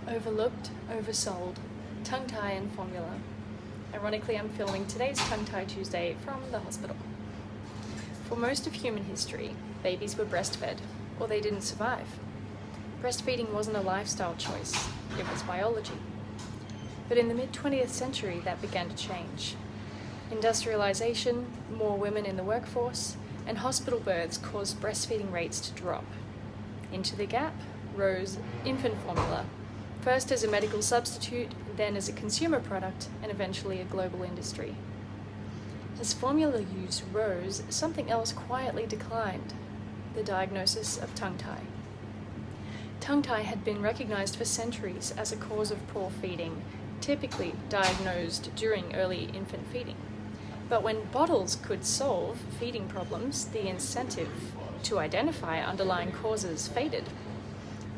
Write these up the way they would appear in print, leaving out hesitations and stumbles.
Overlooked, oversold, tongue tie and formula. Ironically, I'm filming today's Tongue Tie Tuesday from the hospital. For most of human history, babies were breastfed, or they didn't survive. Breastfeeding wasn't a lifestyle choice, it was biology. But in the mid-20th century, that began to change. Industrialisation, more women in the workforce, and hospital births caused breastfeeding rates to drop. Into the gap rose infant formula, first as a medical substitute, then as a consumer product, and eventually a global industry. As formula use rose, something else quietly declined: the diagnosis of tongue tie. Tongue tie had been recognised for centuries as a cause of poor feeding, typically diagnosed during early infant feeding. But when bottles could solve feeding problems, the incentive to identify underlying causes faded.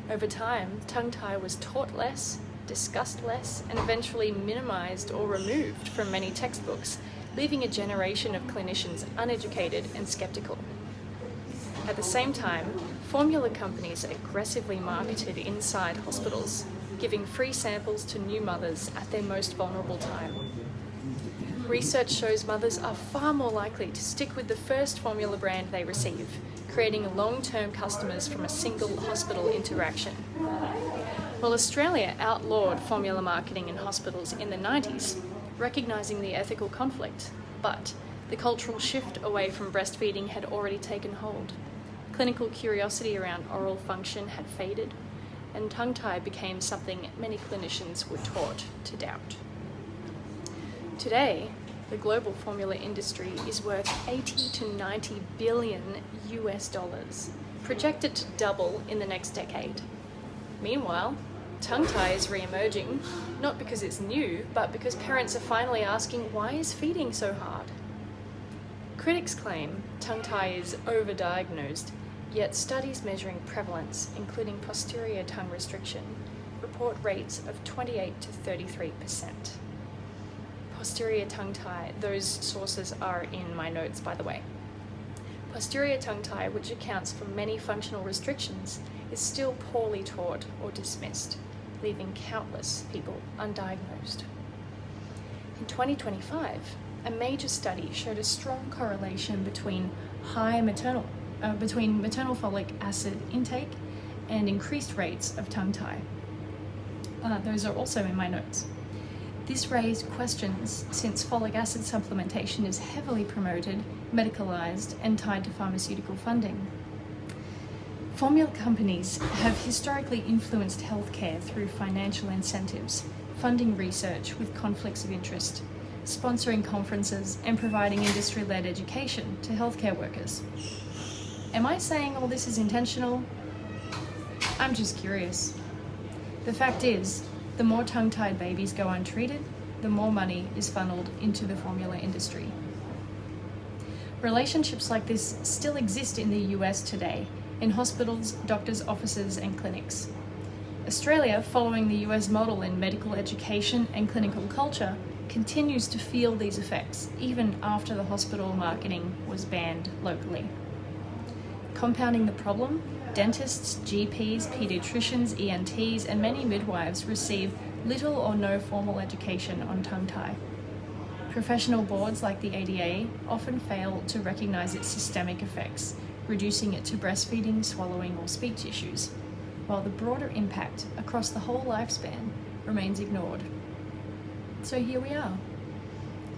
Over time, tongue tie was taught less, discussed less, and eventually minimised or removed from many textbooks, leaving a generation of clinicians uneducated and sceptical. At the same time, formula companies aggressively marketed inside hospitals, giving free samples to new mothers at their most vulnerable time. Research shows mothers are far more likely to stick with the first formula brand they receive, creating long-term customers from a single hospital interaction. While Australia outlawed formula marketing in hospitals in the 90s, recognising the ethical conflict, but the cultural shift away from breastfeeding had already taken hold. Clinical curiosity around oral function had faded, and tongue tie became something many clinicians were taught to doubt. Today, the global formula industry is worth 80 to 90 billion US dollars, projected to double in the next decade. Meanwhile, tongue tie is re-emerging, not because it's new, but because parents are finally asking, why is feeding so hard? Critics claim tongue tie is overdiagnosed, yet studies measuring prevalence, including posterior tongue restriction, report rates of 28 to 33%. Posterior tongue tie, those sources are in my notes, by the way. Posterior tongue tie, which accounts for many functional restrictions, is still poorly taught or dismissed, leaving countless people undiagnosed. In 2025, a major study showed a strong correlation between maternal folic acid intake and increased rates of tongue tie. Those are also in my notes. This raised questions since folic acid supplementation is heavily promoted, medicalised, and tied to pharmaceutical funding. Formula companies have historically influenced healthcare through financial incentives, funding research with conflicts of interest, sponsoring conferences, and providing industry-led education to healthcare workers. Am I saying all this is intentional? I'm just curious. The fact is, the more tongue-tied babies go untreated, the more money is funneled into the formula industry. Relationships like this still exist in the US today, in hospitals, doctors' offices, and clinics. Australia, following the US model in medical education and clinical culture, continues to feel these effects, even after the hospital marketing was banned locally. Compounding the problem, dentists, GPs, paediatricians, ENTs, and many midwives receive little or no formal education on tongue tie. Professional boards like the ADA often fail to recognise its systemic effects, reducing it to breastfeeding, swallowing, or speech issues, while the broader impact across the whole lifespan remains ignored. So here we are,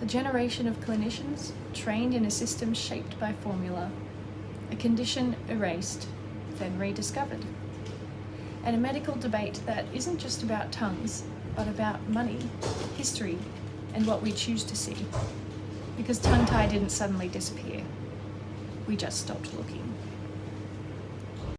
a generation of clinicians trained in a system shaped by formula, a condition erased, then rediscovered, and a medical debate that isn't just about tongues, but about money, history, and what we choose to see. Because tongue tie didn't suddenly disappear. We just stopped looking.